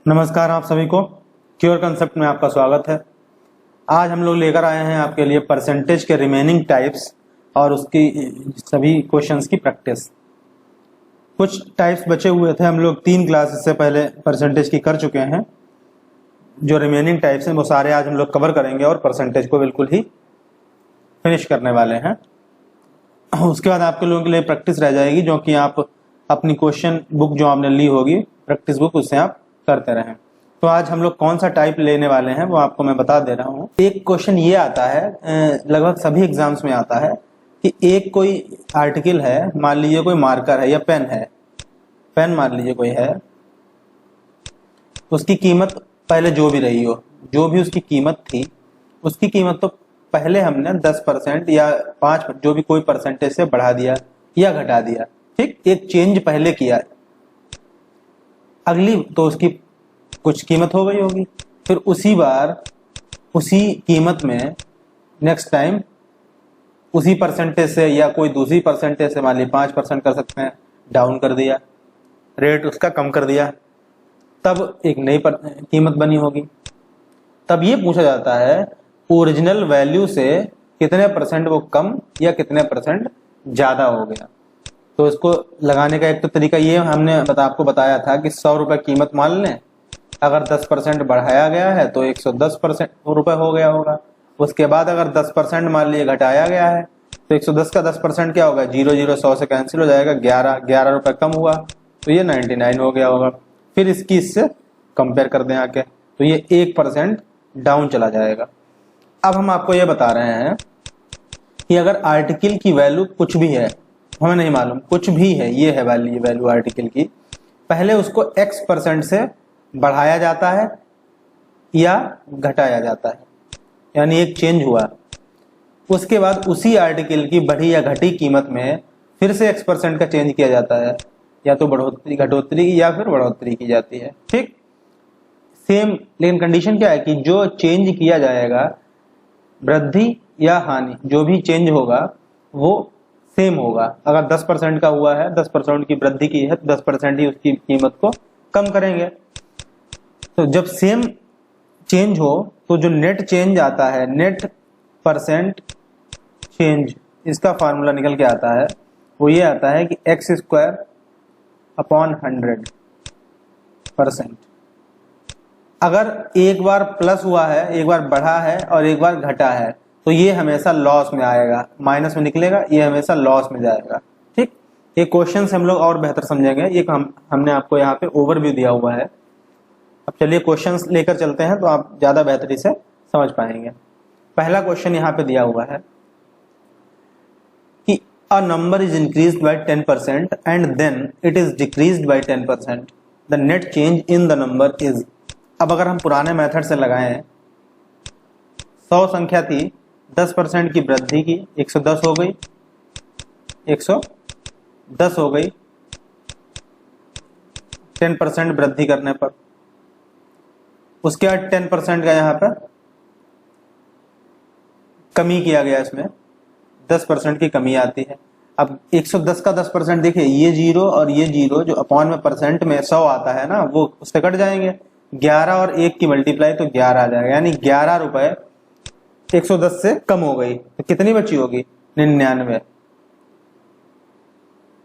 नमस्कार आप सभी को क्योर कंसेप्ट में आपका स्वागत है। आज हम लोग लेकर आए हैं आपके लिए परसेंटेज के रिमेनिंग टाइप्स और उसकी सभी क्वेश्चंस की प्रैक्टिस। कुछ टाइप्स बचे हुए थे, हम लोग 3 क्लासेस से पहले परसेंटेज की कर चुके हैं। जो रिमेनिंग टाइप्स हैं वो सारे आज हम लोग कवर करेंगे और परसेंटेज को बिल्कुल ही फिनिश करने वाले हैं। उसके बाद आपके लोगों के लिए प्रैक्टिस रह जाएगी, जो कि आप अपनी क्वेश्चन बुक जो आपने ली होगी, प्रैक्टिस बुक, उससे आप करते रहें। तो आज हम लोग कौन सा टाइप लेने वाले हैं वो आपको मैं बता दे रहा हूँ। एक क्वेश्चन ये आता है, लगभग सभी एग्जाम्स में आता है कि एक कोई आर्टिकल है, मान लीजिए कोई मार्कर है या पेन है, पेन मान लीजिए कोई है, उसकी कीमत पहले जो भी रही हो, जो भी उसकी कीमत थी, उसकी कीमत तो पहले हमने 10% या 5 जो भी कोई परसेंटेज से बढ़ा दिया या घटा दिया, ठीक, एक चेंज पहले किया। अगली तो उसकी कुछ कीमत हो गई होगी, फिर उसी बार उसी कीमत में नेक्स्ट टाइम उसी परसेंटेज से या कोई दूसरी परसेंटेज से, मान लीजिए 5% कर सकते हैं, डाउन कर दिया, रेट उसका कम कर दिया, तब एक नई कीमत बनी होगी। तब ये पूछा जाता है ओरिजिनल वैल्यू से कितने परसेंट वो कम या कितने परसेंट ज्यादा हो गया। तो इसको लगाने का एक तो तरीका ये हमने आपको बताया था कि 100 रुपए कीमत मान लें, अगर 10% बढ़ाया गया है तो 110% रुपए हो गया होगा। उसके बाद अगर 10% मान लीजिए घटाया गया है तो 110 का 10% क्या होगा, 0 0 100 से कैंसिल हो जाएगा, 11 रुपए कम हुआ तो ये 99 हो गया होगा। फिर इसकी इससे कंपेयर कर दें आके तो ये 1% डाउन चला जाएगा। अब हम आपको ये बता रहे हैं कि अगर आर्टिकल की वैल्यू कुछ भी है, हमें नहीं मालूम, कुछ भी है, ये है वैल्यू आर्टिकल की, पहले उसको x% से बढ़ाया जाता है या घटाया जाता है, यानी एक चेंज हुआ, उसके बाद उसी आर्टिकल की बढ़ी या घटी कीमत में फिर से x% का चेंज किया जाता है, या तो बढ़ोतरी घटोतरी या फिर बढ़ोतरी की जाती है, ठीक सेम। लेकिन कंडीशन क्या है कि जो चेंज किया जाएगा, वृद्धि या हानि, जो भी चेंज होगा वो सेम होगा। अगर 10% का हुआ है, 10% की वृद्धि की है तो 10% ही उसकी कीमत को कम करेंगे। तो जब सेम चेंज हो तो जो नेट चेंज आता है, नेट परसेंट चेंज, इसका फार्मूला निकल के आता है, वो ये आता है कि x² अपॉन 100%। अगर एक बार प्लस हुआ है, एक बार बढ़ा है और एक बार घटा है तो ये हमेशा लॉस में आएगा, माइनस में निकलेगा, ये हमेशा लॉस में जाएगा, ठीक। ये क्वेश्चन हम लोग और बेहतर समझेंगे, ये हमने आपको यहाँ पे ओवरव्यू दिया हुआ है। अब चलिए क्वेश्चंस लेकर चलते हैं तो आप ज्यादा बेहतरी से समझ पाएंगे। पहला क्वेश्चन यहाँ पे दिया हुआ है कि a number is increased by 10% and then it is decreased by 10%, the net change in the number is. अब अगर हम पुराने मेथड से लगाएं, 100 संख्या थी, 10% की वृद्धि की, 110 हो गई, 110 हो गई 10% वृद्धि करने पर। उसके बाद 10% का यहाँ पर कमी किया गया, इसमें 10% की कमी आती है। अब 110 का 10% देखिए, ये 0 और ये 0 जो अपॉन में परसेंट में 100 आता है ना, वो उससे कट जाएंगे, 11 और 1 की मल्टीप्लाई तो 11 आ जाएगा, यानी 11 रुपए 110 से कम हो गई तो कितनी बची होगी, 99,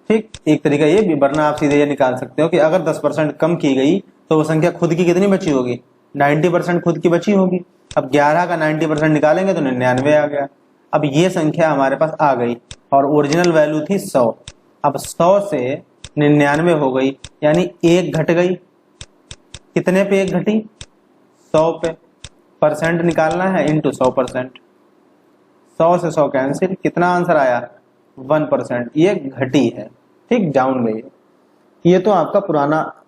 ठीक। एक तरीका ये भी, वरना आप सीधे ये निकाल सकते हो कि अगर 10% कम की गई तो वो संख्या खुद की कितनी बची होगी, 90% खुद की बची होगी। अब 11 का 90% निकालेंगे तो 99 आ गया। अब ये संख्या हमारे पास आ गई और ओरिजिनल वैल्यू थी 100, अब 100 से 99 हो गई, यानी 1 घट गई। कितने पे 1 घटी, 100 पे। परसेंट निकालना है इंटू 100%, 100 से 100 कैंसिल, कितना आंसर आया, 1%, ये घटी है, ठीक, डाउन गई। ये तो आपका पुराना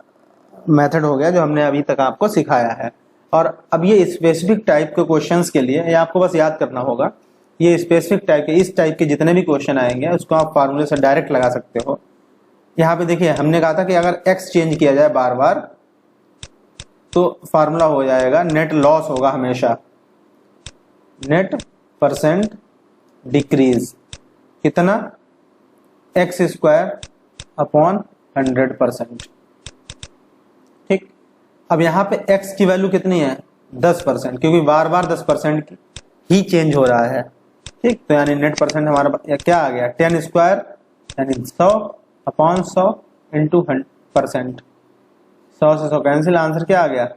मेथड हो गया जो हमने अभी तक आपको सिखाया है। और अब ये स्पेसिफिक टाइप के क्वेश्चंस के लिए, ये आपको बस याद करना होगा, ये स्पेसिफिक टाइप के, इस टाइप के जितने भी क्वेश्चन आएंगे उसको आप फार्मूले से डायरेक्ट लगा सकते हो। यहाँ पे देखिए हमने कहा था कि अगर x चेंज किया जाए बार बार तो फार्मूला हो जाएगा, नेट लॉस होगा हमेशा, नेट परसेंट डिक्रीज, कितना, x² अपॉन 100%, ठीक। अब यहाँ पे x की वैल्यू कितनी है 10%, क्योंकि बार बार 10% ही चेंज हो रहा है। ठीक, तो यानी नेट परसेंट हमारा क्या आ गया 10 स्क्वायर यानी 100 अपॉन 100 इंटू 100%। 100 से 100 कैंसिल, आंसर क्या आ गया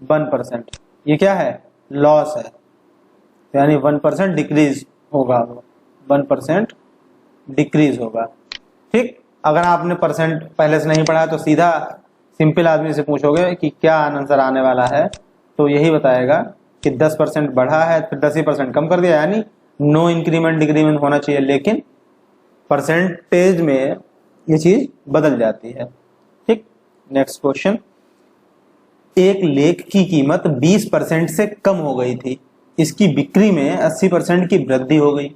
1%। ये क्या है लॉस है, यानी 1% डिक्रीज होगा, 1% डिक्रीज होगा। ठीक, अगर आपने परसेंट पहले से नहीं पढ़ा तो सीधा सिंपल आदमी से पूछोगे कि क्या आंसर आने वाला है, तो यही बताएगा कि 10% बढ़ा है फिर 10% कम कर दिया, यानी नो इंक्रीमेंट डिक्रीमेंट होना चाहिए, लेकिन परसेंटेज में ये चीज बदल जाती है। ठीक, नेक्स्ट क्वेश्चन, एक लेख की कीमत 20% से कम हो गई थी, इसकी बिक्री में 80% की वृद्धि हो गई,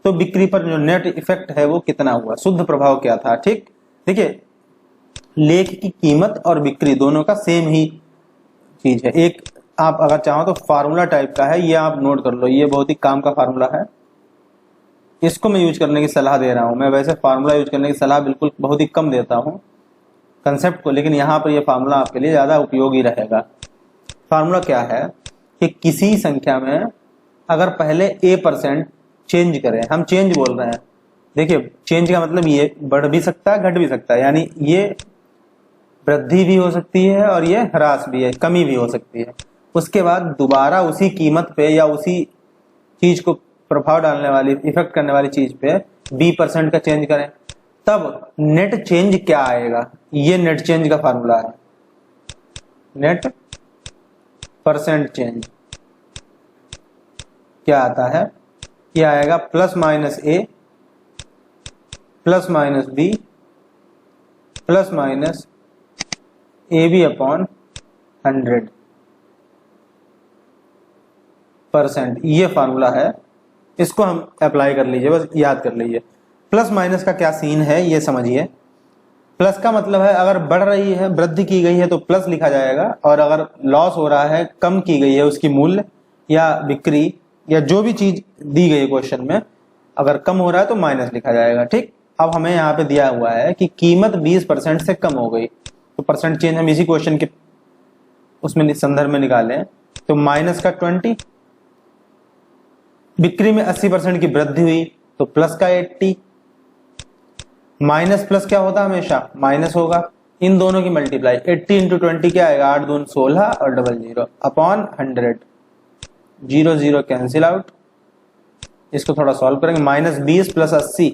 तो बिक्री पर जो नेट इफेक्ट है वो कितना हुआ, शुद्ध प्रभाव क्या था। ठीक, देखिए लेख की कीमत और बिक्री दोनों का सेम ही चीज है। एक आप अगर चाहो तो फार्मूला टाइप का है, ये आप नोट कर लो, ये बहुत ही काम का फार्मूला है, इसको मैं यूज करने की सलाह दे रहा हूं। मैं वैसे फार्मूला यूज करने की सलाह बिल्कुल बहुत ही कम देता हूं कंसेप्ट को, लेकिन यहाँ पर ये फार्मूला आपके लिए ज्यादा उपयोगी रहेगा। फार्मूला क्या है कि किसी संख्या में अगर पहले a% चेंज करें, हम चेंज बोल रहे हैं, देखिए चेंज का मतलब ये बढ़ भी सकता है घट भी सकता है, यानी ये वृद्धि भी हो सकती है और ये ह्रास भी है, कमी भी हो सकती है। उसके बाद दोबारा उसी कीमत पे या उसी चीज को प्रभाव डालने वाली इफेक्ट करने वाली चीज पे b% का चेंज करें, तब नेट चेंज क्या आएगा, ये नेट चेंज का फार्मूला है। नेट परसेंट चेंज क्या आता है, ये आएगा plus minus A plus minus B plus minus A B upon 100%। ये फार्मूला है, इसको हम अप्लाई कर लीजिए, बस याद कर लीजिए। प्लस माइनस का क्या सीन है ये समझिए। प्लस का मतलब है अगर बढ़ रही है, वृद्धि की गई है तो प्लस लिखा जाएगा, और अगर लॉस हो रहा है, कम की गई है उसकी मूल्य या बिक्री या जो भी चीज दी गई है क्वेश्चन में, अगर कम हो रहा है तो माइनस लिखा जाएगा। ठीक, अब हमें यहाँ पे दिया हुआ है कि कीमत 20% से कम हो गई, तो परसेंट चेंज हम इसी क्वेश्चन के उसमें संदर्भ में निकालें, तो माइनस का 20, बिक्री में 80% की वृद्धि हुई तो प्लस का 80, माइनस प्लस क्या होता है हमेशा माइनस होगा, इन दोनों की मल्टीप्लाई 80 इंटू 20 क्या आएगा 8 दून 16 और डबल 0 अपॉन 100, 0 0 कैंसिल आउट। इसको थोड़ा सॉल्व करेंगे, माइनस 20 प्लस 80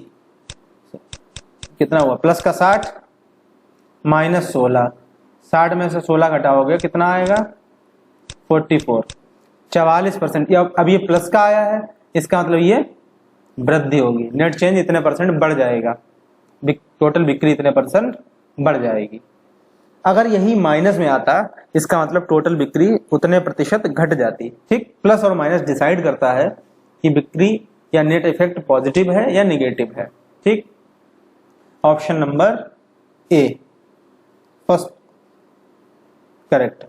कितना हुआ प्लस का 60 माइनस 16, 60 में से 16 घटाओगे कितना आएगा 44, 44%। अब ये प्लस का आया है, इसका मतलब ये वृद्धि होगी, नेट चेंज इतने परसेंट बढ़ जाएगा, टोटल बिक्री इतने परसेंट बढ़ जाएगी। अगर यही माइनस में आता, इसका मतलब टोटल बिक्री उतने प्रतिशत घट जाती। ठीक, प्लस और माइनस डिसाइड करता है कि बिक्री या नेट इफेक्ट पॉजिटिव है या निगेटिव है। ठीक, option number A first correct.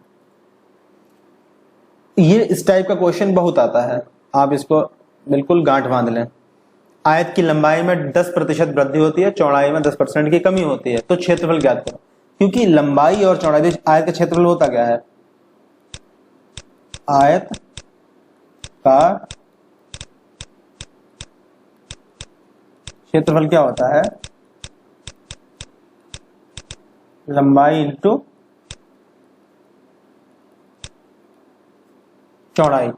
ये इस टाइप का क्वेश्चन बहुत आता है, आप इसको बिल्कुल गांठ बांध लें। आयत की लंबाई में 10% वृद्धि होती है, चौड़ाई में 10% की कमी होती है, तो क्षेत्रफल ज्ञात करो। क्योंकि लंबाई और चौड़ाई, आयत का क्षेत्रफल होता क्या है, आयत का क्षेत्रफल क्या होता है, लंबाई इंटू चौड़ाई।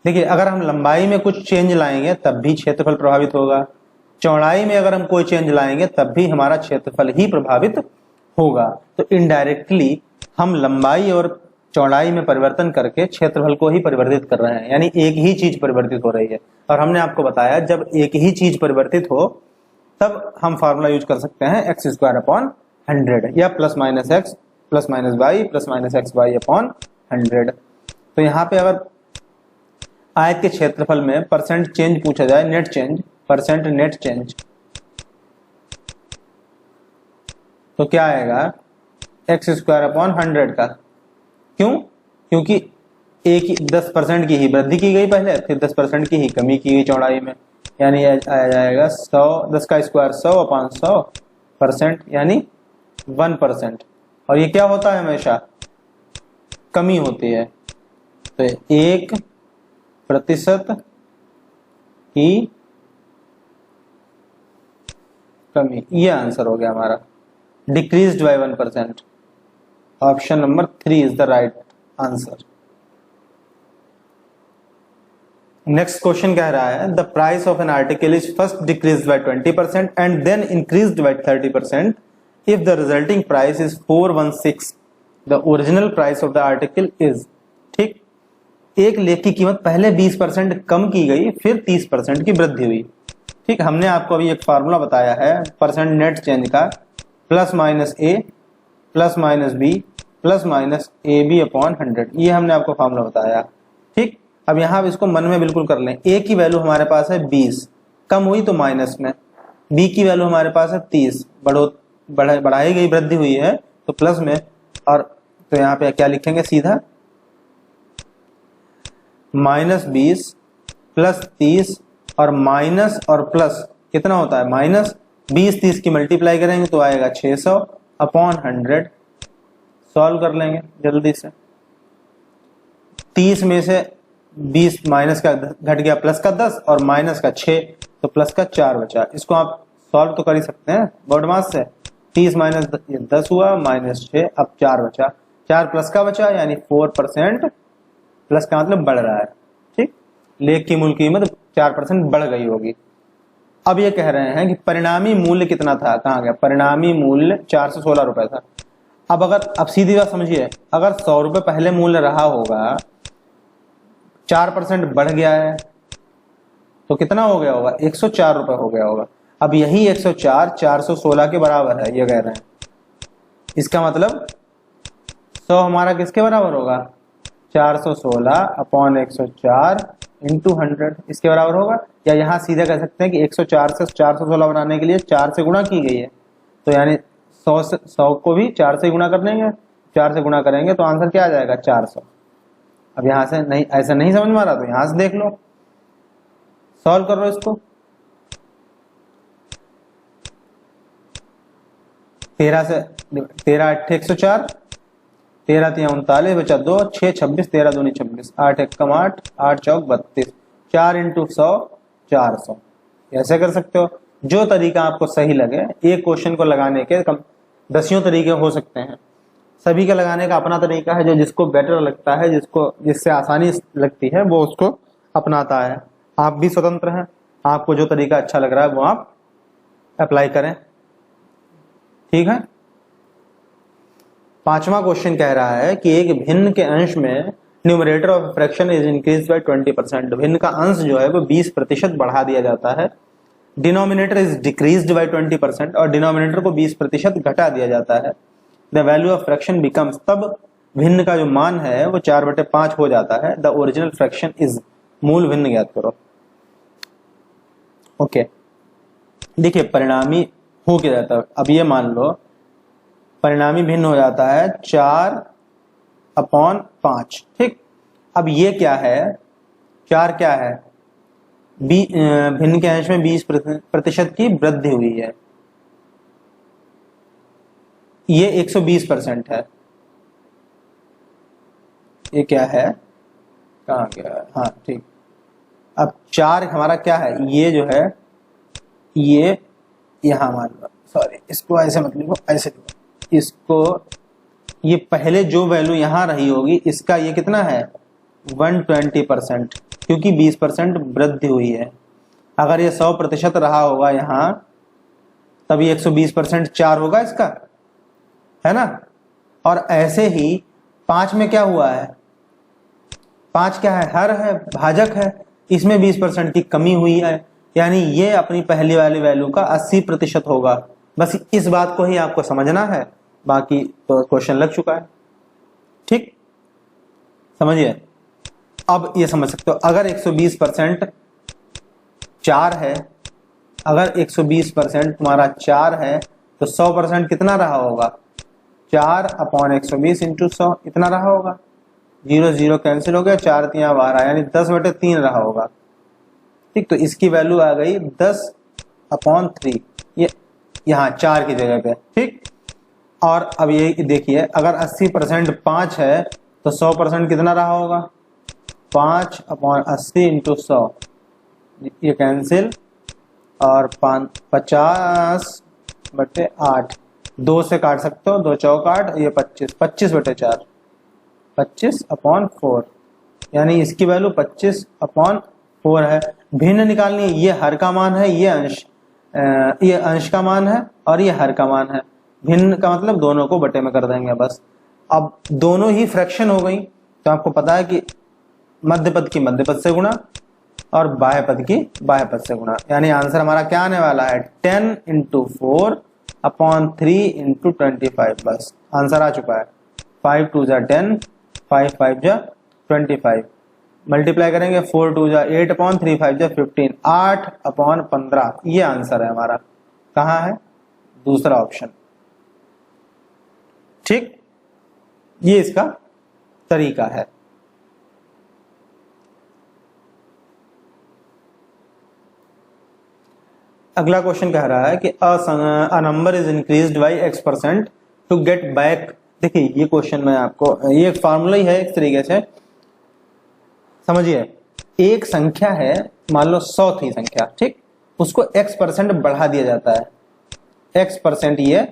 देखिए अगर हम लंबाई में कुछ चेंज लाएंगे तब भी क्षेत्रफल प्रभावित होगा, चौड़ाई में अगर हम कोई चेंज लाएंगे तब भी हमारा क्षेत्रफल ही प्रभावित होगा। तो इनडायरेक्टली हम लंबाई और चौड़ाई में परिवर्तन करके क्षेत्रफल को ही परिवर्तित कर रहे हैं, यानी एक ही चीज परिवर्तित हो रही है। और हमने आपको बताया जब एक ही चीज परिवर्तित हो तब हम फार्मूला यूज कर सकते हैं एक्स स्क्वायर अपॉन 100 या plus minus X plus minus Y plus minus X Y upon 100। तो यहाँ पे अगर आयत के क्षेत्रफल में परसेंट चेंज पूछा जाए, net change, percent net change, तो क्या आएगा एक्स स्क्वायर अपॉन 100 का। क्यों? क्योंकि एक 10% की ही वृद्धि की गई पहले, फिर 10% की ही कमी की गई चौड़ाई में, यानी आ जाएगा 100, 10 का स्क्वायर 100 अपॉन 100% यानी 1%। और ये क्या होता है हमेशा कमी होती है, तो 1% की कमी, ये आंसर हो गया हमारा, decreased by 1%। Option number 3 is the right answer. Next question कह रहा है the price of an article is first decreased by 20% and then increased by 30% if the resulting price is 416, the original price of the article is. ठीक, एक लेख की कीमत पहले 20% कम की गई, फिर 30% की वृद्धि हुई। ठीक, हमने आपको अभी एक फार्मूला बताया है परसेंट नेट चेंज का, plus minus A plus minus B plus minus A B upon 100, ये हमने आपको फार्मूला बताया। ठीक, अब यहाँ इसको मन में बिल्कुल कर लें। ए की वैल्यू हमारे पास है 20, कम हुई तो माइनस में, बी की वैल्यू हमारे पास है 30, बढ़ाई गई, वृद्धि हुई है तो प्लस में, और तो यहाँ पे क्या लिखेंगे सीधा, -20 प्लस 30 और माइनस और प्लस कितना होता है माइनस, 20-30 की मल्टीप्लाई करेंगे तो आएगा 600 अपॉन 100। सॉल्व कर लेंगे जल्दी से। 30 में से 20 माइनस का घट गया, प्लस का 10 और माइनस का 6, तो प्लस का 4 बचा। इसको आप सॉल्व तो कर ही सकते हैं बोर्ड मास से। 30 माइनस 10 हुआ, माइनस 6, अब 4 बचा, 4 प्लस का बचा, यानी 4%, प्लस का मतलब बढ़ रहा है। ठीक, लेख की मूल कीमत 4% बढ़ गई होगी। अब ये कह रहे हैं कि परिणामी मूल्य कितना था, कहाँ गया, परिणामी मूल्य 416 रुपए था। अब अब सीधी बात समझिए, अगर 100 रुपए पहले मूल्य रहा होगा, 4% बढ़ गया है तो कितना हो गया होगा, 104 रुपए हो गया होगा। अब यही 104 416 के बराबर है, ये कह रहे हैं। इसका मतलब 100 हमारा किसके बराबर होगा, 416 अपॉन 104 इंटू 100, इसके बराबर होगा। या यहाँ सीधे कह सकते हैं कि 104 से 416 बनाने के लिए 4 से गुणा की गई है, तो यानी 100 को भी 4 से गुणा कर देंगे, 4 से गुणा करेंगे तो आंसर क्या आ जाएगा, 400। अब यहां से नहीं, ऐसा नहीं समझ में आ रहा तो यहां से देख लो, सॉल्व कर लो इसको। 13 8 104, 13 3 39 बचा 2, 6 26, 13 दूनी 26, 8 1 8, 8 चौक 32, 4 इंटू 100 400। ऐसे कर सकते हो, जो तरीका आपको सही लगे। एक क्वेश्चन को लगाने के दसियों तरीके हो सकते हैं, सभी का लगाने का अपना तरीका है। जो जिसको बेटर लगता है, जिससे आसानी लगती है, वो उसको अपनाता है। आप भी स्वतंत्र हैं, आपको जो तरीका अच्छा लग रहा है वो आप अप्लाई करें। ठीक है, 5वां क्वेश्चन कह रहा है कि एक भिन्न के अंश में numerator of fraction is increase by 20%, भिन्न का अंश जो है वो 20% बढ़ा दिया जाता है। डिनोमिनेटर इज डिक्रीज्ड बाय 20% और डिनोमिनेटर को 20% घटा दिया जाता है। The value of fraction becomes, तब भिन्न का जो मान है वो 4/5 हो जाता है। द ओरिजिनल फ्रैक्शन इज, मूल भिन्न ज्ञात करो। ओके, देखिए परिणामी हो क्या जाता है, अब ये मान लो परिणामी भिन्न हो जाता है 4/5। ठीक, अब ये क्या है, 4 क्या है, भिन्न के अंश में 20% की वृद्धि हुई है, ये 120% है। ये क्या है, कहाँ गया, हाँ ठीक। अब 4 हमारा क्या है, ये जो है ये यहां मान लो, सॉरी इसको ऐसे मत लिखो, ऐसे लिखो इसको, ये पहले जो वैल्यू यहां रही होगी इसका ये कितना है 120%, क्योंकि 20% वृद्धि हुई है। अगर ये 100% रहा होगा यहां, तभी 120% 4 होगा इसका, है ना। और ऐसे ही 5 में क्या हुआ है, 5 क्या है, हर है, भाजक है, इसमें 20% की कमी हुई है, यानी ये अपनी पहली वाली वैल्यू का 80% होगा। बस इस बात को ही आपको समझना है, बाकी तो क्वेश्चन लग चुका है। ठीक, समझिए। अब ये समझ सकते हो, अगर 120% 4 है, अगर 120% तुम्हारा 4 है तो 100% कितना रहा होगा, 4/120 इंटू 100 इतना रहा होगा। 0 0 कैंसिल हो गया, 4 3 12, यानी 10/3 रहा होगा। ठीक, तो इसकी वैल्यू आ गई 10/3, ये यहाँ 4 की जगह पे। ठीक, और अब ये देखिए, अगर 80% 5 है तो 100% कितना रहा होगा, 5/80 इंटू 100, ये कैंसिल, और 50/8, 2 से काट सकते हो, 2 चौक 8, ये 25, 25/4, 25/4, यानी इसकी वैल्यू 25/4 है। भिन्न निकालनी है, ये हर का मान है, ये अंश का मान है और ये हर का मान है। भिन्न का मतलब दोनों को बटे में कर देंगे बस। अब दोनों ही फ्रैक्शन हो गई, तो आपको पता है कि मध्य पद की मध्य पद से गुणा और बाह्य पद की बाह्य पद से गुणा, यानी आंसर हमारा क्या आने वाला है, 10 इंटू 4/3 इंटू 25। बस आंसर आ चुका है। 5 2 जा 10, 5 5 जा 25, मल्टीप्लाई करेंगे 4 2 जा 8/3 5 जा 15, 8/15, ये आंसर है हमारा। कहाँ है, दूसरा ऑप्शन। ठीक, ये इसका तरीका है। अगला क्वेश्चन कह रहा है कि a number is increased by x% to get back. देखिए ये क्वेश्चन में आपको, ये एक फार्मूला ही है एक तरीके से, समझिए। एक संख्या है, मान लो 100 थी संख्या, ठीक, उसको x% बढ़ा दिया जाता है। x% ये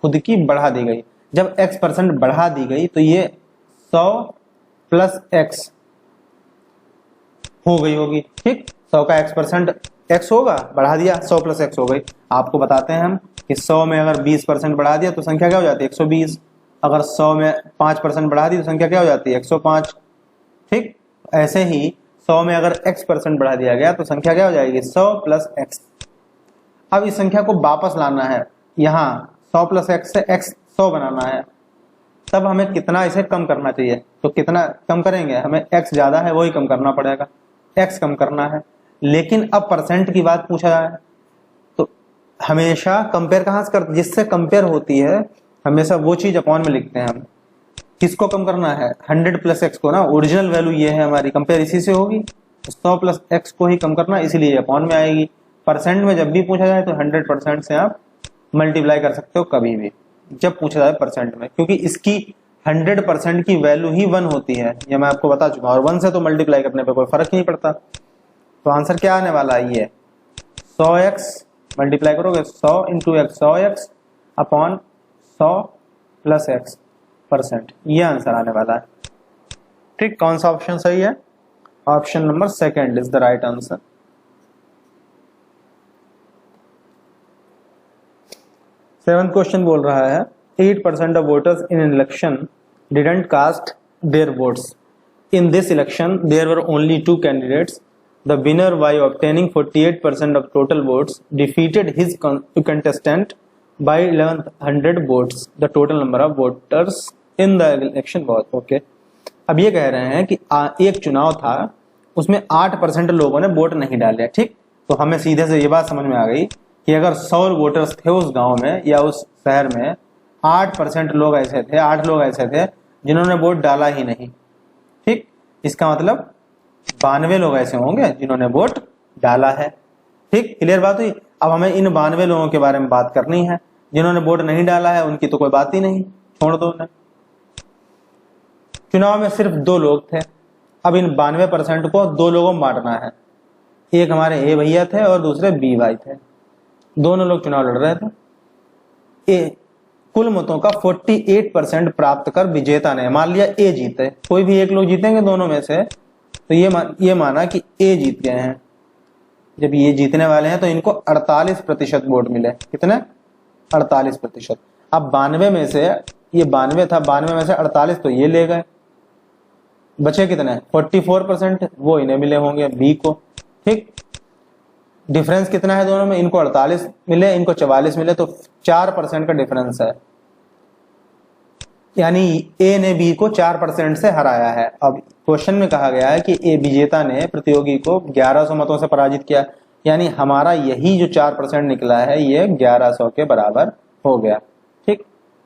खुद की बढ़ा दी गई। जब x% बढ़ा दी गई तो ये 100 प्लस x हो गई होगी, ठीक। 100 का x% x होगा, बढ़ा दिया, 100 प्लस x हो गई। आपको बताते हैं हम कि 100 में अगर 20% बढ़ा दिया तो संख्या क्या हो जाती है, 120। अगर 100 में 5% बढ़ा दी तो संख्या क्या हो जाती है, 105। ठीक, ऐसे ही 100 में अगर x% बढ़ा दिया गया तो संख्या क्या हो जाएगी, 100 प्लस x। अब इस संख्या को वापस लाना है, यहाँ 100 प्लस x से x 100 बनाना है, तब हमें कितना इसे कम करना चाहिए। तो कितना कम करेंगे, हमें x ज्यादा है वही कम करना पड़ेगा, x कम करना है। लेकिन अब परसेंट की बात पूछा जाए तो हमेशा कंपेयर कहां से करते, जिससे कंपेयर होती है हमेशा वो चीज अपॉन में लिखते हैं हम। किसको कम करना है, 100 प्लस x को ना, ओरिजिनल वैल्यू ये है हमारी, कंपेयर इसी से होगी, 100 प्लस x को ही कम करना, इसीलिए अपॉन में आएगी। परसेंट में जब भी पूछा जाए तो 100% से आप मल्टीप्लाई कर सकते हो कभी भी, जब पूछा जाए परसेंट में, क्योंकि इसकी 100% की वैल्यू ही 1 होती है, ये मैं आपको बता चुका हूं, और 1 से तो मल्टीप्लाई करने पे कोई फर्क नहीं पड़ता। तो आंसर क्या आने वाला है, ये 100x मल्टीप्लाई करोगे 100 into x, 100x upon 100 plus x%, ये आंसर आने वाला है। ठीक, कौन सा ऑप्शन सही है, option number second is the right answer. Seventh question बोल रहा है 8% of voters in an election didn't cast their votes. In this election, there were only 2 candidates. The winner, by obtaining 48% of total votes, defeated his contestant by 1100 votes. The total number of voters in the election was okay. अब ये कह रहे हैं कि एक चुनाव था, उसमें 8% लोगों ने वोट नहीं डाले, ठीक। तो हमें सीधे से ये बात समझ में आ गई कि अगर 100 वोटर्स थे उस गांव में या उस शहर में, 8% लोग ऐसे थे, 8 लोग ऐसे थे जिन्होंने वोट डाला ही नहीं, ठीक। इसका मतलब 92 लोग ऐसे होंगे जिन्होंने वोट डाला है, ठीक। क्लियर बात हुई। अब हमें इन 92 लोगों के बारे में बात करनी है, जिन्होंने वोट नहीं डाला है उनकी तो कोई बात ही नहीं, छोड़ दो उन्हें। चुनाव में सिर्फ 2 लोग थे, अब इन 92% को 2 लोगों में बांटना है। एक हमारे ए भैया थे और दूसरे बी भाई थे, दोनों लोग चुनाव लड़ रहे थे। ए कुल मतों का 48% प्राप्त कर विजेता ने, मान लिया ए जीते, कोई भी एक लोग जीतेंगे दोनों में से, तो ये माना कि ए जीत गए हैं। जब ये जीतने वाले हैं तो इनको 48% वोट मिले, कितने, 48%। अब 92 में से, ये 92 था, 92 में से 48 तो ये ले गए, बचे कितने, 44%, वो इन्हें मिले होंगे बी को, ठीक। डिफरेंस कितना है दोनों में, इनको 48 मिले, इनको 44 मिले, तो 4% का डिफरेंस है, यानी ए ने बी को 4% से हराया है। अब क्वेश्चन में कहा गया है कि ए विजेता ने प्रतियोगी को 1100 मतों से पराजित किया, यानी हमारा यही जो 4% निकला है ये 1100 के बराबर हो गया, ठीक।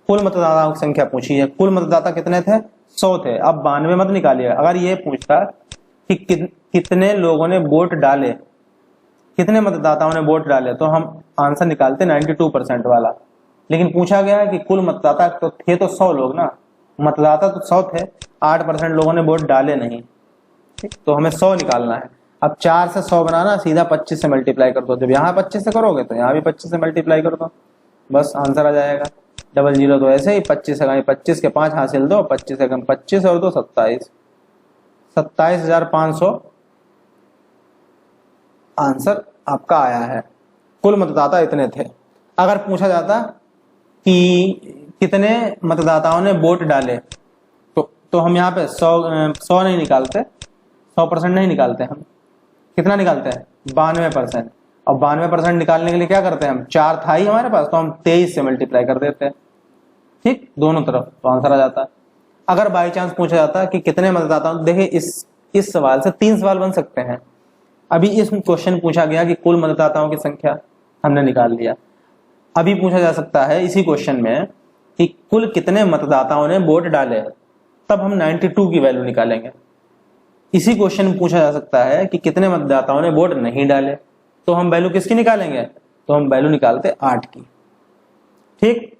कुल मतदाताओं की संख्या पूछी है, कुल मतदाता कितने थे, 100 थे। अब 92 मत निकालिए, अगर ये पूछता कि कितने लोगों ने वोट डाले, कितने मतदाताओं ने वोट डाले, तो हम आंसर निकालते 92% वाला। लेकिन पूछा गया है कि कुल मतदाता तो थे तो 100 लोग ना, मतदाता तो 100 थे, 8% लोगों ने वोट डाले नहीं, ठीक, तो हमें 100 निकालना है। अब 4 से 100 बनाना, सीधा 25 से मल्टीप्लाई कर दो, जब यहाँ 25 से करोगे तो यहाँ भी 25 से मल्टीप्लाई कर दो, बस आंसर आ जाएगा। 00 तो ऐसे ही 25 से 25 के 5 हासिल दो, 25 से 25 और 2 27, 27,500 आंसर आपका आया है। कुल मतदाता इतने थे। अगर पूछा जाता कि कितने मतदाताओं ने वोट डाले, तो हम यहाँ पे 100 नहीं निकालते, 100% नहीं निकालते, हम कितना निकालते हैं 92%। और 92% निकालने के लिए क्या करते हैं हम, 4 था ही हमारे पास, तो हम 23 से मल्टीप्लाई कर देते हैं, ठीक, दोनों तरफ, तो आंसर आ जाता है। अगर बाई चांस पूछा जाता कि कितने मतदाताओं, देखिए इस सवाल से 3 सवाल बन सकते हैं। अभी इस क्वेश्चन पूछा गया कि कुल मतदाताओं की संख्या, हमने निकाल लिया। अभी पूछा जा सकता है इसी क्वेश्चन में कि कुल कितने मतदाताओं ने वोट डाले, तब हम 92 की वैल्यू निकालेंगे। इसी क्वेश्चन में पूछा जा सकता है कि कितने मतदाताओं ने वोट नहीं डाले, तो हम वैल्यू किसकी निकालेंगे, तो हम वैल्यू निकालते 8 की, ठीक,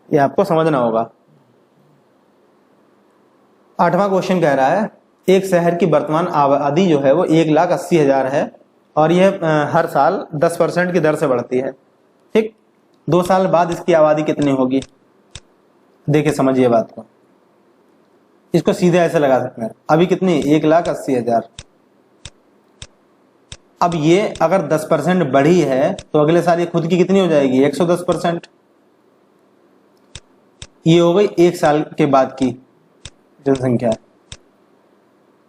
ये आपको समझना होगा। 8वां क्वेश्चन कह रहा है एक शहर की वर्तमान आबादी जो है वो 1,80,000 है और यह हर साल 10% की दर से बढ़ती है, ठीक। 2 साल बाद इसकी आबादी कितनी होगी, देखिए समझिए बात को, इसको सीधे ऐसे लगा सकते हैं। अभी कितनी, 1,80,000। अब ये अगर 10% बढ़ी है तो अगले साल ये खुद की कितनी हो जाएगी, 110%। ये हो गई 1 साल के बाद की जनसंख्या।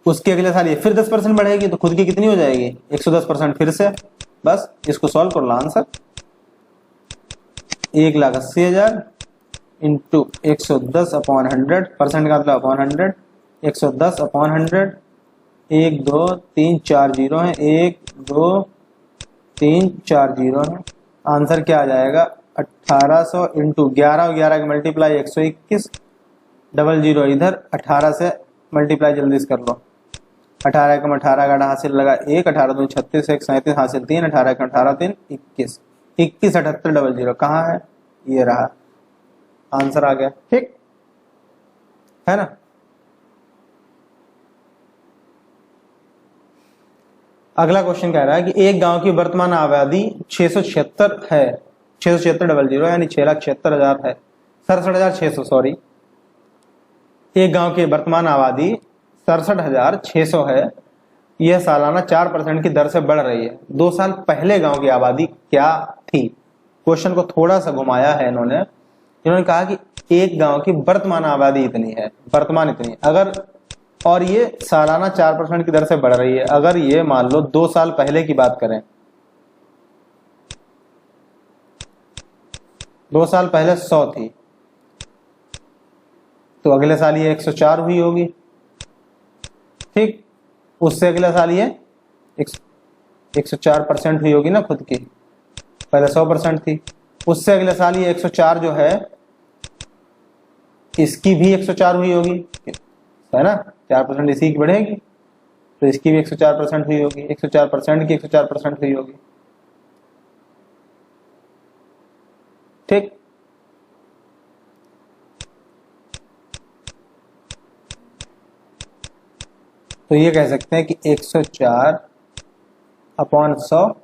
उसके अगले साल ये फिर 10% बढ़ेगी तो खुद की कितनी हो जाएगी, 110% फिर से। बस इसको सॉल्व कर लो, आंसर 1,80,000 इंटू 110/100, परसेंट का मतलब अपॉन 100, 110/100, 1 2 3 4 जीरो है, 1 2 3 4 जीरो है। आंसर क्या आ जाएगा, 1800 इंटू 11 और 11 की मल्टीप्लाई 121, 00 इधर, 18 से मल्टीप्लाई जल्दी से कर लो। 18 का 18 का हासिल लगा 1, 18 2 36, 1 37 हासिल 3, 18 का 18 3 21, 21 78 00 कहाँ है, ये रहा, आंसर आ गया, ठीक है ना। अगला क्वेश्चन कह रहा है कि एक गांव की वर्तमान आबादी 676 है, 676 यानी 6,76,000 है, 67,600 सॉरी। एक गांव की वर्तमान आबादी 67,600 है, यह सालाना 4% की दर से बढ़ रही है। 2 साल पहले गांव की आबादी क्या थी। क्वेश्चन को थोड़ा सा घुमाया है इन्होंने कहा कि एक गांव की वर्तमान आबादी इतनी है, वर्तमान इतनी, अगर, और ये सालाना 4% की दर से बढ़ रही है। अगर ये मान लो 2 साल पहले की बात करें, 2 साल पहले 100 थी, तो अगले साल ये 104 हुई होगी, ठीक। उससे अगले साल ये 104% हुई होगी ना खुद की, पहले 100% थी। उससे अगले साल ये 104 जो है, इसकी भी 104 हुई होगी, है ना, 4% इसी की बढ़ेगी, तो इसकी भी 104% हुई होगी, 104% की 104% हुई होगी, ठीक। तो ये कह सकते हैं कि 104/100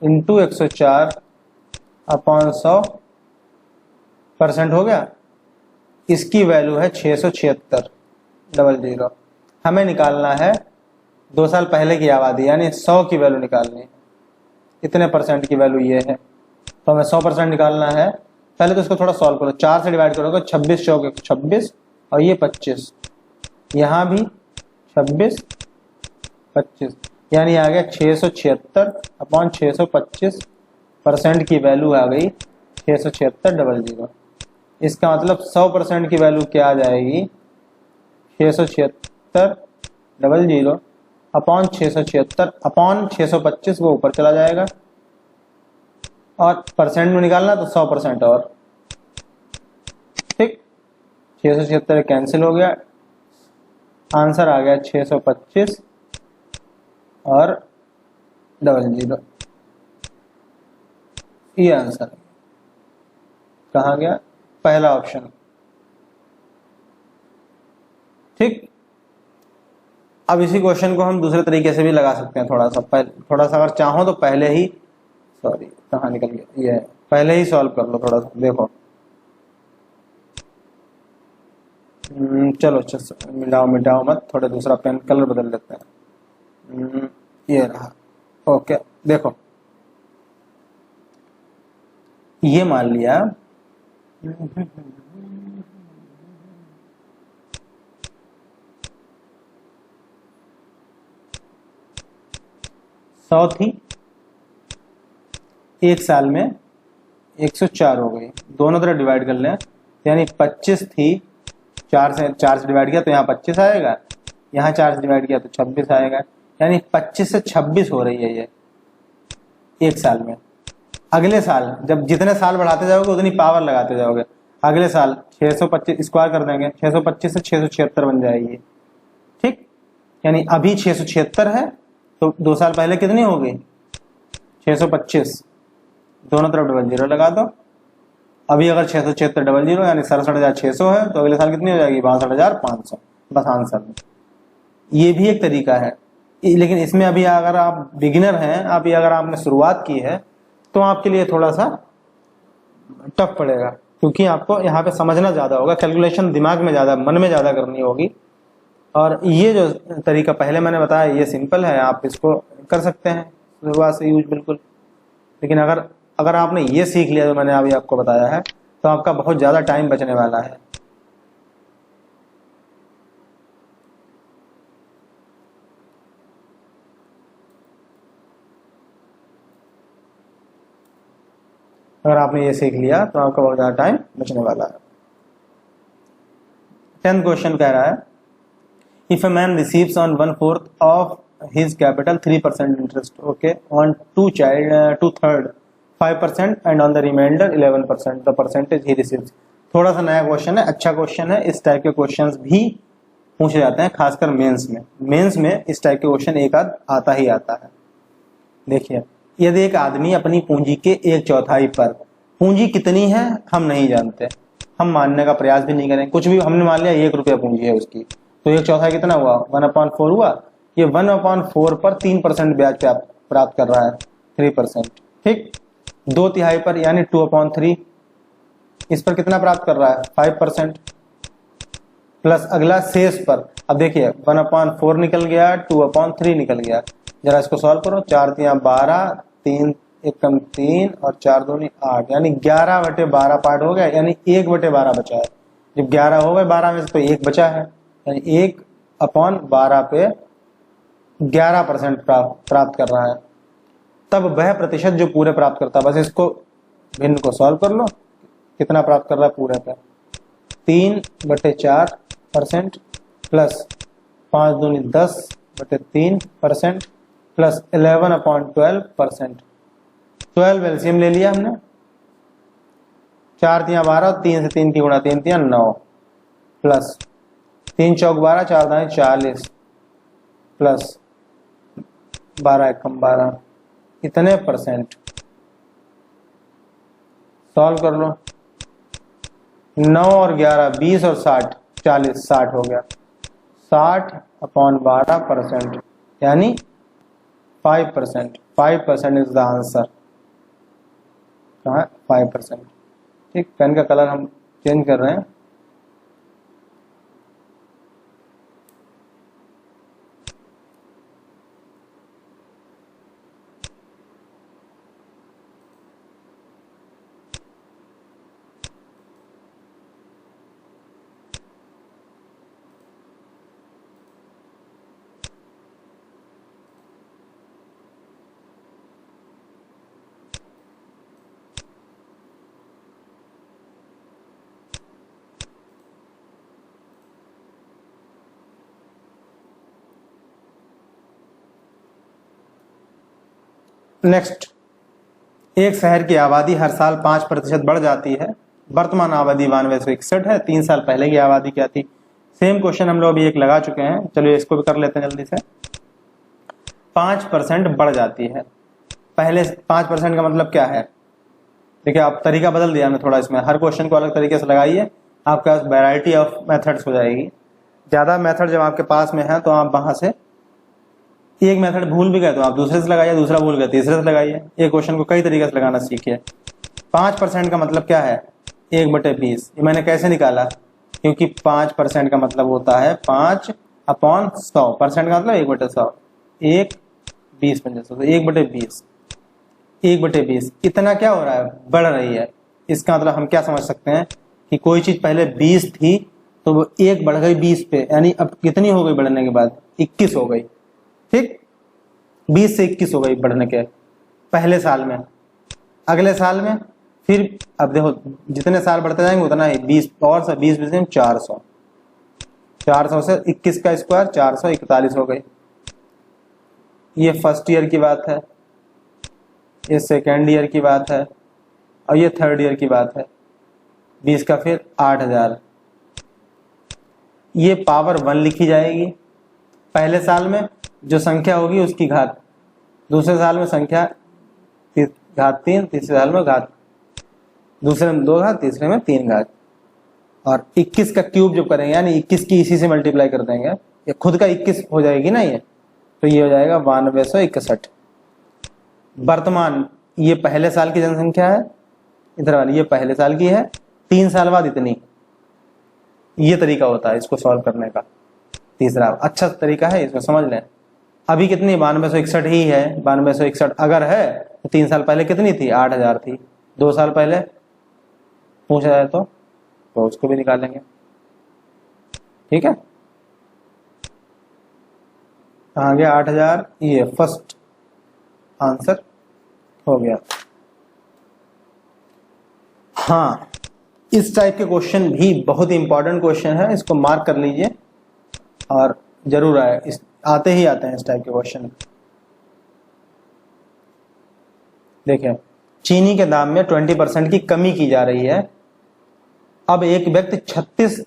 इंटू 104/100% हो गया। इसकी वैल्यू है 676,000। हमें निकालना है 2 साल पहले की आबादी, यानी 100 की वैल्यू निकालनी है। इतने परसेंट की वैल्यू ये है, तो हमें 100% निकालना है। पहले तो इसको थोड़ा सॉल्व करो, 4 से डिवाइड करोगे 26 चौक 26 और ये 25, यहाँ भी 26 25, यानी आ गया 676/625% की वैल्यू आ गई 676,000। इसका मतलब 100% की वैल्यू क्या आ जाएगी, 676,000 अपॉन 675 वो ऊपर चला जाएगा, और परसेंट में निकालना तो 100% और, ठीक। 676 कैंसिल हो गया, आंसर आ गया 625 और 00। ये आंसर कहाँ गया, पहला ऑप्शन। ठीक। अब इसी क्वेश्चन को हम दूसरे तरीके से भी लगा सकते हैं, थोड़ा सा अगर चाहो तो पहले ही, सॉरी कहाँ निकल गया, ये पहले ही सॉल्व कर लो थोड़ा सा। देखो चलो मिटाओ मत, थोड़ा दूसरा पेन कलर बदल लेते हैं। ये रहा, ओके। देखो ये मान लिया सौ थी, एक साल में 104 हो गई, दोनों तरफ डिवाइड कर लें, यानी 25 थी, 4 से डिवाइड किया तो यहाँ 25 आएगा, यहाँ 4 से डिवाइड किया तो 26 आएगा, यानी 25 से 26 हो रही है ये एक साल में। अगले साल जब जितने साल बढ़ाते जाओगे उतनी पावर लगाते जाओगे, अगले साल 625 स्क्वायर कर देंगे, 625 से 676 बन जाएगी, ठीक। यानी अभी 676 है तो 2 साल पहले कितनी हो गई 625, दोनों तरफ डबल जीरो लगा दो। अभी अगर 676 डबल जीरो यानी 67,600 है तो अगले साल कितनी हो जाएगी 62,500, बस आंसर। ये भी एक तरीका है, लेकिन इसमें अभी अगर आप बिगिनर हैं, अभी अगर आपने शुरुआत की है तो आपके लिए थोड़ा सा टफ पड़ेगा, क्योंकि आपको यहाँ पे समझना ज्यादा होगा, कैलकुलेशन दिमाग में ज्यादा, मन में ज्यादा करनी होगी। और ये जो तरीका पहले मैंने बताया ये सिंपल है, आप इसको कर सकते हैं शुरुआत से यूज बिल्कुल। लेकिन अगर आपने ये सीख लिया जो मैंने अभी आपको बताया है तो आपका बहुत ज्यादा टाइम बचने वाला है। अगर आपने ये सीख लिया तो आपका बहुत ज्यादा टाइम बचने वाला है। 10th क्वेश्चन कह रहा है, if a man receives on 1/4 of his capital 3% interest, okay, on two third 5% and on the remainder 11%, the percentage he receives. थोड़ा सा नया क्वेश्चन है, अच्छा क्वेश्चन है। इस टाइप के क्वेश्चंस भी पूछे जाते हैं, खासकर मेंस में इस टाइप के क्वेश्चन एक आध आता ही आता है। देखिए, यदि एक आदमी अपनी पूंजी के 1/4 पर, पूंजी कितनी है हम नहीं जानते, हम मानने का प्रयास भी नहीं करें, कुछ भी हमने मान लिया 1 रुपया पूंजी है उसकी, तो 1/4 कितना हुआ 1/4 हुआ। ये 1/4 पर 3% ब्याज प्राप्त कर रहा है, 3%, ठीक। 2/3 पर यानी 2/3, इस पर कितना प्राप्त कर रहा है 5%, प्लस अगला शेष पर। अब देखिए 1/4 निकल गया, 2/3 निकल गया, जरा इसको सॉल्व करो, 4 × 12, 3 × 3 और 4 × 2 8, यानी 11/12 पार्ट हो गया, यानी 1/12 बचा है। जब 11 हो गए 12 में से तो 1 बचा है, यानी 1/12 पे 11% प्राप्त कर रहा है। तब वह प्रतिशत जो पूरे प्राप्त करता है, बस इसको भिन्न को सॉल्व कर लो, कितना प्राप्त कर रहा है पूरे पे 3/4% प्लस 5 दूनी 10/3% प्लस 11/12%। 12 एलसीएम ले लिया हमने, 4 × 12, 3 से 3 की गुणा 3 × 9, प्लस 3 × 4 = 12, 4 × 40 प्लस 12 × 1 = 12, इतने परसेंट। सॉल्व कर लो, 9 और 11 20 और 60 40, 60 हो गया, 60/12%, यानी 5%। 5% इज द आंसर। कहाँ 5%, ठीक। पेन का कलर हम चेंज कर रहे हैं। नेक्स्ट, एक शहर की आबादी हर साल 5% बढ़ जाती है, वर्तमान आबादी 9261 है, 3 साल पहले की आबादी क्या थी। सेम क्वेश्चन हम लोग अभी एक लगा चुके हैं, चलिए इसको भी कर लेते हैं जल्दी से। 5% बढ़ जाती है, पहले 5% का मतलब क्या है, देखिए आप तरीका बदल दिया मैं थोड़ा, इसमें हर क्वेश्चन को अलग तरीके से लगाइए, आपके पास वैरायटी ऑफ मेथड्स हो जाएगी। ज़्यादा मेथड जब आपके पास में है तो आप वहां से एक मेथड भूल भी गए तो आप दूसरे से लगाइए, दूसरा भूल गए तीसरे से लगाइए। एक क्वेश्चन को कई तरीके से लगाना सीखिए। 5% का मतलब क्या है? 1/20। ये मैंने कैसे निकाला? क्योंकि 5% का मतलब होता है 5/100। परसेंट का मतलब 1/100। 1/20 तो 1/20। 1/20 इतना क्या हो रहा है? बढ़ रही है। इसका मतलब हम क्या समझ सकते हैं कि कोई चीज पहले 20 थी तो वो 1 बढ़ गई 20 पे, यानी अब कितनी हो गई बढ़ने के बाद? 21 हो गई। ठीक, 20 से 21 हो गई बढ़ने के पहले साल में। अगले साल में फिर अब देखो जितने साल बढ़ते जाएंगे उतना ही 20 और से 20 में 400, 400 से 21 का स्क्वायर 441 हो गई। ये फर्स्ट ईयर की बात है, ये सेकेंड ईयर की बात है और ये थर्ड ईयर की बात है। 20 का फिर 8000। ये पावर 1 लिखी जाएगी। पहले साल में जो संख्या होगी उसकी घात, दूसरे साल में संख्या घात 3, तीसरे साल में घात, दूसरे में 2 घात, तीसरे में 3 घात। और 21 का क्यूब जब करेंगे यानी 21 की इसी से मल्टीप्लाई कर देंगे, ये खुद का 21 हो जाएगी ना ये, तो ये हो जाएगा 9261। वर्तमान ये पहले साल की जनसंख्या है, इधर वाली ये पहले साल की है, 3 साल बाद इतनी। ये तरीका होता है इसको सॉल्व करने का। तीसरा अच्छा तरीका है, इसको समझ लें। अभी कितनी 9261 ही है। 9261 अगर है तो 3 साल पहले कितनी थी? 8000 थी। 2 साल पहले पूछा जाए तो उसको भी निकालेंगे। ठीक है, कहाँ गया 8000? ये फर्स्ट आंसर हो गया। हाँ, इस टाइप के क्वेश्चन भी बहुत इंपॉर्टेंट क्वेश्चन है, इसको मार्क कर लीजिए और जरूर आए, आते ही आते हैं इस टाइप के क्वेश्चन। देखिए, चीनी के दाम में 20% की कमी की जा रही है। अब एक व्यक्ति 36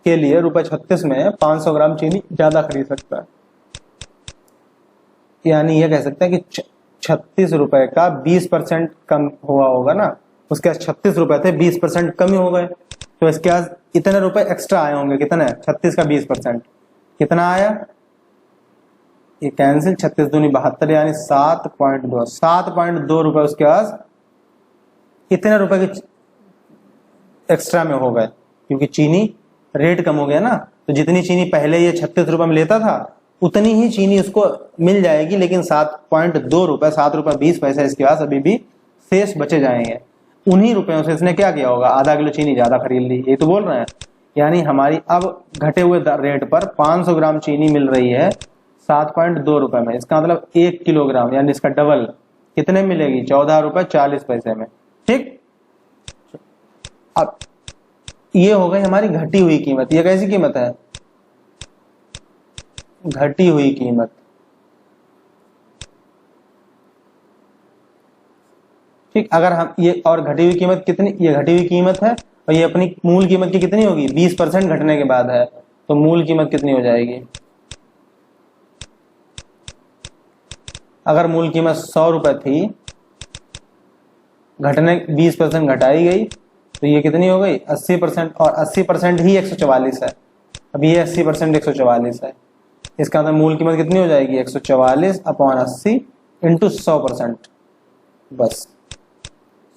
के लिए ₹36 में 500 ग्राम चीनी ज्यादा खरीद सकता है। यानी यह कह सकते हैं कि 36 रुपए का 20% कम हुआ होगा ना, उसके पास 36 रुपए थे, 20% कम हो गए, तो इसके पास इतने रुपए एक्स्ट्रा आए होंगे। कितने? 36 का 20% कितना आया? ये कैंसिल, 36 दूनी 72, यानी 7.2। 7.2 रुपए उसके पास इतने रुपए के एक्स्ट्रा में हो गए, क्योंकि चीनी रेट कम हो गया ना। तो जितनी चीनी पहले ये 36 रुपए में लेता था उतनी ही चीनी उसको मिल जाएगी, लेकिन 7.2 रुपए, 7 रुपए 20 पैसे इसके पास अभी भी शेष बचे जाएंगे। उन्हीं रुपयों से इसने क्या किया होगा? आधा किलो चीनी ज्यादा खरीद ली, ये तो बोल रहे हैं। यानी हमारी अब घटे हुए रेट पर 500 ग्राम चीनी मिल रही है 7.2 रुपए में। इसका मतलब 1 किलोग्राम यानी इसका डबल कितने मिलेगी? 14 रुपए 40 पैसे में। ठीक, अब ये हो गई हमारी घटी हुई कीमत। ये कैसी कीमत है? घटी हुई कीमत। ठीक, अगर हम ये और घटी हुई कीमत कितनी? ये घटी हुई कीमत है और ये अपनी मूल कीमत की कितनी होगी? 20% घटने के बाद है, तो मूल कीमत कितनी हो जाएगी? अगर मूल कीमत 100 रुपए थी, घटने 20% घटाई गई, तो ये कितनी हो गई? 80%। और 80% ही 144 है। अब ये 80% 144 है। इसका मतलब मूल कीमत कितनी हो जाएगी? 144/80 इंटू 100%। बस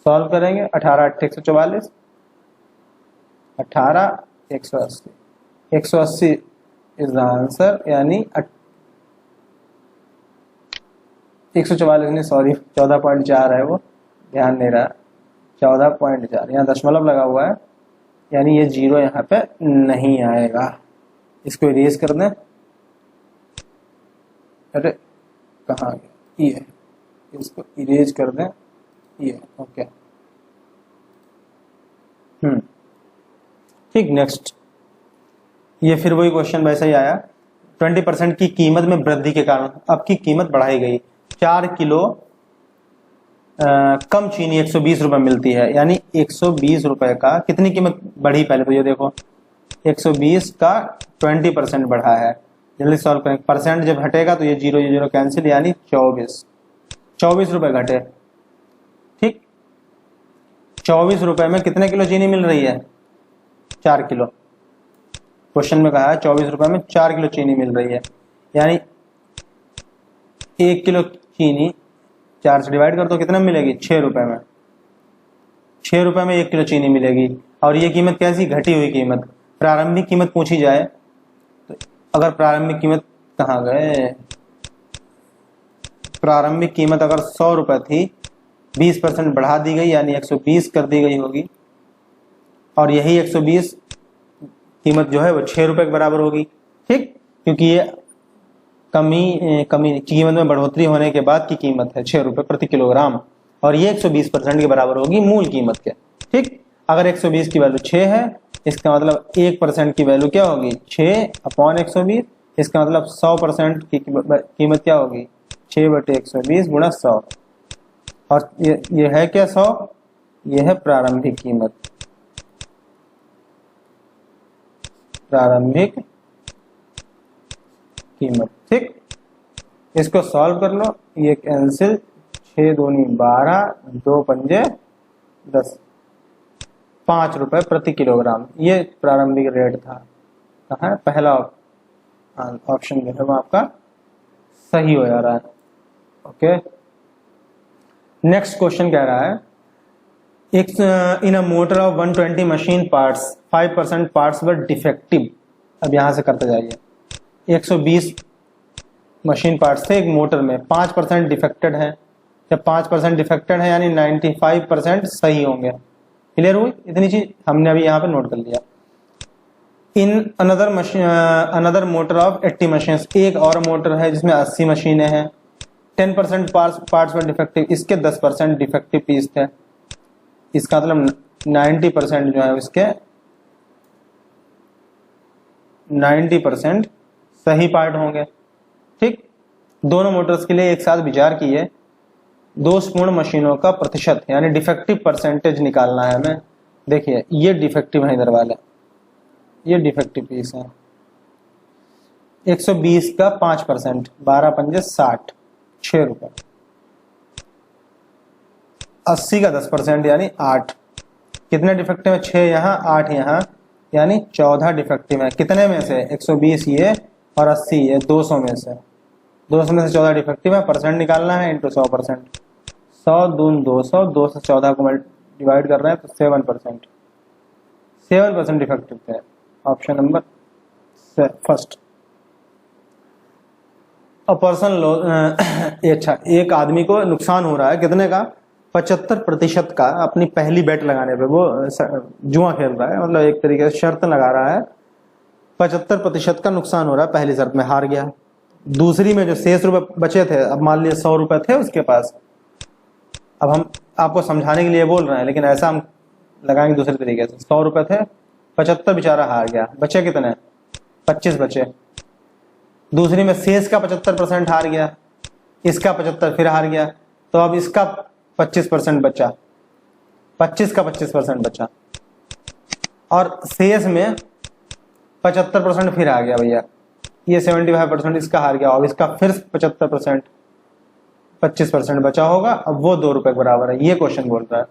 सॉल्व करेंगे। 18 8 144, 18 180, 180 इज द आंसर। यानी 144 नहीं, सॉरी 14.4 है, वो ध्यान नहीं रहा। 14.4, यहाँ दशमलव लगा हुआ है, यानी ये 0 यहाँ पे नहीं आएगा। इसको इरेज कर दें। अरे कहाँ गया? ये, इसको इरेज कर दें। ये ओके। ठीक, नेक्स्ट। ये फिर वही क्वेश्चन वैसे ही आया। 20% की कीमत में वृद्धि के कारण अब की कीमत बढ़ाई गई। 4 किलो कम चीनी 120 रुपए मिलती है, यानी 120 रुपए का कितनी कीमत बढ़ी? पहले तो ये देखो 120 का 20% बढ़ा है। जल्दी सॉल्व करें। परसेंट जब हटेगा तो ये 0 कैंसिल, यानी 24 रुपए घटे। ठीक, 24 रुपए में कितने किलो चीनी मिल रही है? 4 किलो। क्वेश्चन में कहा है 24 रुपए में 4 किलो चीनी मिल रही है, यानी 1 किलो चीनी 4 से डिवाइड कर दो, कितना मिलेगी? 6 रुपए में। 6 रुपए में 1 किलो चीनी मिलेगी। और ये कीमत कैसी? घटी हुई कीमत। प्रारंभिक कीमत पूछी जाए तो अगर प्रारंभिक कीमत कहाँ गए, प्रारंभिक कीमत अगर 100 रुपए थी, 20% बढ़ा दी गई यानी 120 कर दी गई होगी, और यही 120 कीमत जो है वो 6 रुपए के बराबर होगी। ठीक, क्योंकि ये कमी कीमत में बढ़ोतरी होने के बाद की कीमत है 6 रुपए प्रति किलोग्राम, और ये 120% के बराबर होगी मूल कीमत के। ठीक, अगर 120 की वैल्यू 6 है, इसका मतलब 1% की वैल्यू क्या होगी? 6/120। इसका मतलब 100% की कीमत क्या होगी? 6/120 गुणा 100। और ये है क्या? 100। ये है प्रारंभिक कीमत। प्रारंभिक कीमत। ठीक, इसको सॉल्व कर लो, ये कैंसिल, 6 दूनी 12, 2 पंजे 10, 5 रुपए प्रति किलोग्राम ये प्रारंभिक रेट था। कहाँ है? पहला ऑप्शन जो है वो आपका सही हो जा रहा है। ओके, नेक्स्ट क्वेश्चन कह रहा है in a motor of 120 machine parts 5% parts were defective. अब यहां से करते जाइए। 120 मशीन पार्ट्स थे एक मोटर में, 5% डिफेक्टेड है। जब 5% डिफेक्टेड है यानी 95% सही होंगे। क्लियर हुई? इतनी चीज हमने अभी यहाँ पे नोट कर लिया। In another motor of 80 machine, एक और मोटर है जिसमें 80 मशीनें हैं, 10% पार्ट्स वर डिफेक्टिव, इसके 10% डिफेक्टिव पीस थे। इसका मतलब 90% जो है इसके 90% सही पार्ट होंगे। ठीक, दोनों मोटर्स के लिए एक साथ विचार किए, दोषपूर्ण मशीनों का प्रतिशत यानी डिफेक्टिव परसेंटेज निकालना है हमें। देखिए ये डिफेक्टिव है, इधर वाले ये डिफेक्टिव पीस है। 120 का 5%, 12 पंजे 60, 6 रुपए। 80 का 10% यानी 8। कितने डिफेक्टिव है? 6 यहाँ, 8 यहाँ, यानी 14 डिफेक्टिव है। कितने में से? 120 ये और 80 ये, 200 में से। 200 में से 14 डिफेक्टिव है, परसेंट निकालना है इंटू 100%। 100 दून 200, 2 से 14 को डिवाइड कर रहे हैं तो 7%। 7% डिफेक्टिव थे। Option number first. अच्छा, एक आदमी को नुकसान हो रहा है कितने का? 75% का। अपनी पहली बेट लगाने पे वो जुआ खेल रहा है, मतलब एक तरीके से शर्त लगा रहा है। 75% का नुकसान हो रहा है, पहली शर्त में हार गया। दूसरी में जो शेष रुपए बचे थे, अब मान लिया 100 रुपए थे उसके पास। अब हम आपको समझाने के लिए बोल रहे हैं, लेकिन ऐसा हम लगाएंगे दूसरे तरीके से। 100 रुपए थे, 75 बेचारा हार गया, बचे कितने? 25 बचे। दूसरी में शेष का 75% हार गया, इसका 75 फिर हार गया, तो अब इसका 25% बचा, 25 का 25% बचा, और शेष में 75% फिर आ गया भैया। ये 75% इसका हार गया, और इसका फिर 75%, 25% बचा होगा। अब वो 2 रुपए के बराबर है, ये क्वेश्चन बोल रहा है।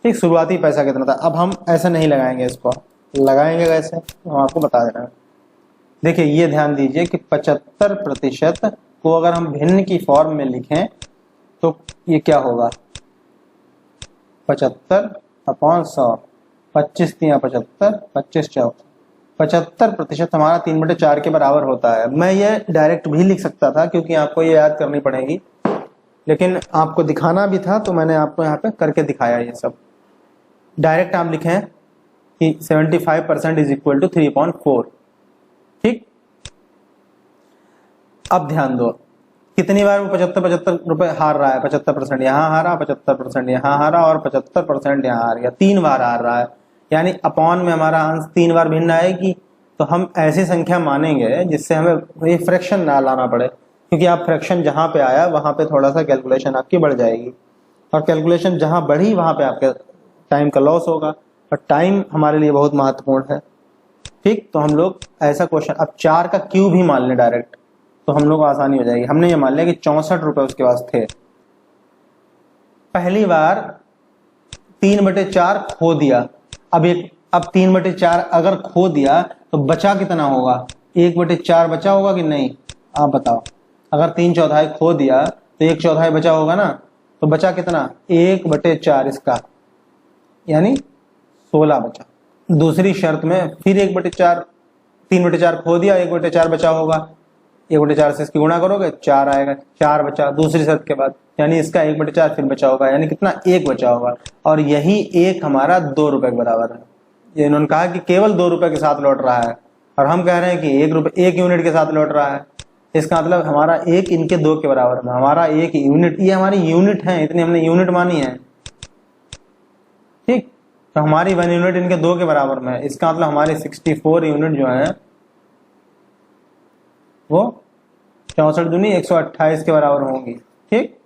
ठीक, शुरुआती पैसा कितना था? अब हम ऐसे नहीं लगाएंगे, इसको लगाएंगे कैसे हम आपको बता दे रहे हैं। देखिए ये ध्यान दीजिए कि 75% को अगर हम भिन्न की फॉर्म में लिखें तो ये क्या होगा? 75/100, 25 तिया 75, 25 चौक 75% हमारा 3/4 के बराबर होता है। मैं ये डायरेक्ट भी लिख सकता था क्योंकि आपको ये याद करनी पड़ेगी, लेकिन आपको दिखाना भी था तो मैंने आपको यहाँ पे करके दिखाया। ये सब डायरेक्ट आप लिखें कि 75% इज इक्वल टू 3/4। ठीक, अब ध्यान दो कितनी बार वो 75 रुपए हार रहा है। 75% यहाँ हारा, 75% यहाँ हारा, और 75% यहाँ हार गया। 3 बार हार रहा है, यानी अपॉन में हमारा अंश 3 बार भिन्न आएगी। तो हम ऐसी संख्या मानेंगे जिससे हमें ये फ्रैक्शन ना लाना पड़े, क्योंकि आप फ्रैक्शन जहां पे आया वहां पे थोड़ा सा कैलकुलेशन आपकी बढ़ जाएगी, और कैलकुलेशन जहां बढ़ी वहां पे आपके टाइम का लॉस होगा, और टाइम हमारे लिए बहुत महत्वपूर्ण है। ठीक, तो हम लोग ऐसा क्वेश्चन, अब 4 का क्यूब ही मान लें डायरेक्ट, तो हम लोग को आसानी हो जाएगी। हमने ये मान लिया कि 64 रुपए उसके पास थे। पहली बार 3/4 खो दिया। अब 3/4 अगर खो दिया तो बचा कितना होगा, 1/4 बचा होगा कि नहीं, आप बताओ। अगर 3/4 खो दिया तो 1/4 बचा होगा ना, तो बचा कितना, 1/4 इसका, यानी 16 बचा। दूसरी शर्त में फिर 1/4, 3/4 खो दिया, 1/4 बचा होगा, 1/4 से इसकी गुणा करोगे 4 आएगा, 4 बचा दूसरी शर्त के बाद, यानी इसका 1/4 फिर बचा होगा, यानी कितना, 1 बचा होगा। और यही 1 हमारा 2 रुपए के बराबर है। ये इन्होंने कहा कि केवल 2 रुपए के साथ लौट रहा है, और हम कह रहे हैं कि 1 यूनिट के साथ लौट रहा है। इसका मतलब हमारा 1 इनके 2 के बराबर में, हमारा 1 यूनिट, ये हमारी यूनिट है, इतनी हमने यूनिट मानी है, ठीक। तो हमारी 1 यूनिट इनके 2 के बराबर में है। इसका मतलब हमारी 64 यूनिट जो है वो 64 दूनी 128 के बराबर होंगी, ठीक।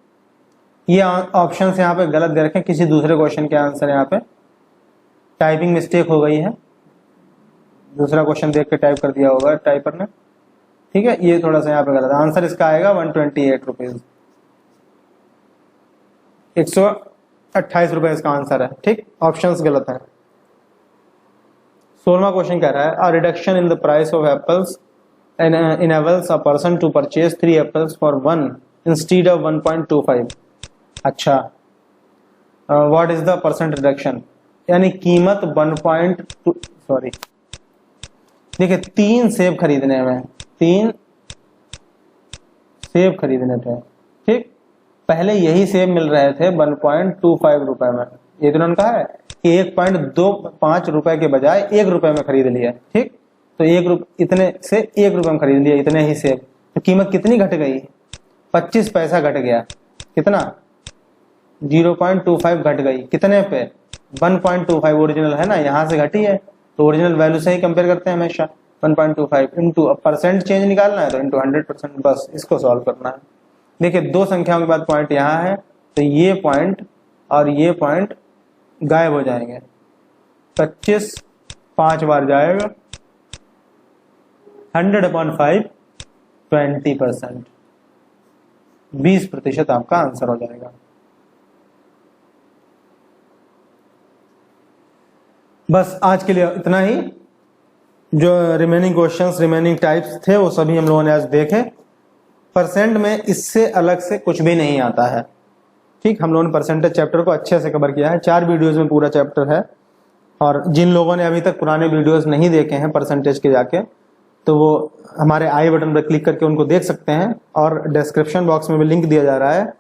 ये ऑप्शन यहाँ पे गलत दे रखे, किसी दूसरे क्वेश्चन के आंसर यहाँ पे टाइपिंग मिस्टेक हो गई है, दूसरा क्वेश्चन देख के टाइप कर दिया होगा टाइपर ने, ठीक है। ये थोड़ा सा यहाँ पे गलत, आंसर इसका आएगा 128 रुपीज, 128 रुपए इसका आंसर है, ठीक। ऑप्शंस गलत है। 16वां क्वेश्चन कह रहा है, a reduction in the price of apples enables a person to purchase 3 apples for 1 instead of 1.25। अच्छा, what is the percent reduction, यानी कीमत 1.2, सॉरी देखिए 3 सेब खरीदने में, 3 सेब खरीदने थे, ठीक। पहले यही सेब मिल रहे थे 1.25 रुपए में, ये तो उन्होंने कहा है कि 1.25 रुपए के बजाय 1 रुपए में खरीद लिया, ठीक। तो 1 रुपए, इतने से 1 रुपए में खरीद लिया, इतने ही सेब, तो कीमत कितनी घट गई, 25 पैसा घट गया, कितना, 0.25 घट गई, कितने पे, 1.25 ओरिजिनल है ना, यहां से घटी है, तो ओरिजिनल वैल्यू से ही कंपेयर करते हैं हमेशा। 1.25 इंटू, अब परसेंट चेंज निकालना है तो इंटू 100%, बस इसको सॉल्व करना है। देखिए 2 संख्याओं के बाद पॉइंट यहाँ है, तो ये पॉइंट और ये पॉइंट गायब हो जाएंगे, 25 5 बार जाएगा, 100/5 20%, 20% आपका आंसर हो जाएगा। बस आज के लिए इतना ही। जो रिमेनिंग क्वेश्चंस, रिमेनिंग टाइप्स थे वो सभी हम लोगों ने आज देखे। परसेंट में इससे अलग से कुछ भी नहीं आता है, ठीक। हम लोगों ने परसेंटेज चैप्टर को अच्छे से कवर किया है, 4 वीडियोस में पूरा चैप्टर है। और जिन लोगों ने अभी तक पुराने वीडियोस नहीं देखे हैं परसेंटेज के जाके, तो वो हमारे आई बटन पर क्लिक करके उनको देख सकते हैं, और डिस्क्रिप्शन बॉक्स में भी लिंक दिया जा रहा है,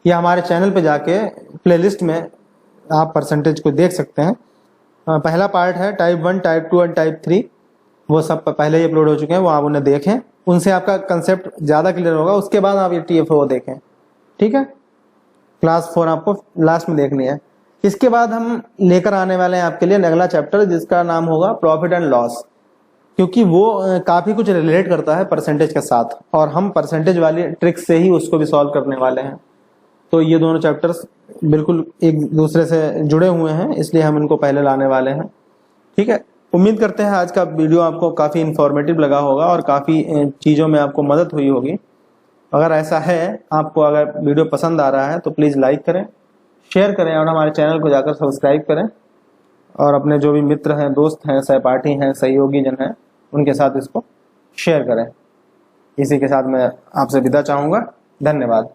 या हमारे चैनल पे जाके प्लेलिस्ट में आप परसेंटेज को देख सकते हैं। पहला पार्ट है टाइप 1, टाइप 2 और टाइप 3, वो सब पहले ही अपलोड हो चुके हैं, वो आप उन्हें देखें, उनसे आपका कंसेप्ट ज़्यादा क्लियर होगा। उसके बाद आप ये TFO देखें, ठीक है। क्लास 4 आपको लास्ट में देखनी है। इसके बाद हम लेकर आने वाले हैं आपके लिए अगला चैप्टर, जिसका नाम होगा प्रॉफिट एंड लॉस, क्योंकि वो काफ़ी कुछ रिलेट करता है परसेंटेज के साथ, और हम परसेंटेज वाली ट्रिक्स से ही उसको भी सॉल्व करने वाले हैं। तो ये दोनों चैप्टर्स बिल्कुल एक दूसरे से जुड़े हुए हैं, इसलिए हम इनको पहले लाने वाले हैं, ठीक है। उम्मीद करते हैं आज का वीडियो आपको काफ़ी इन्फॉर्मेटिव लगा होगा और काफ़ी चीज़ों में आपको मदद हुई होगी। अगर ऐसा है, आपको अगर वीडियो पसंद आ रहा है तो प्लीज़ लाइक करें, शेयर करें, और हमारे चैनल को जाकर सब्सक्राइब करें, और अपने जो भी मित्र हैं, दोस्त हैं, सहपाठी हैं, सहयोगी जन हैं, उनके साथ इसको शेयर करें। इसी के साथ मैं आपसे विदा चाहूँगा। धन्यवाद।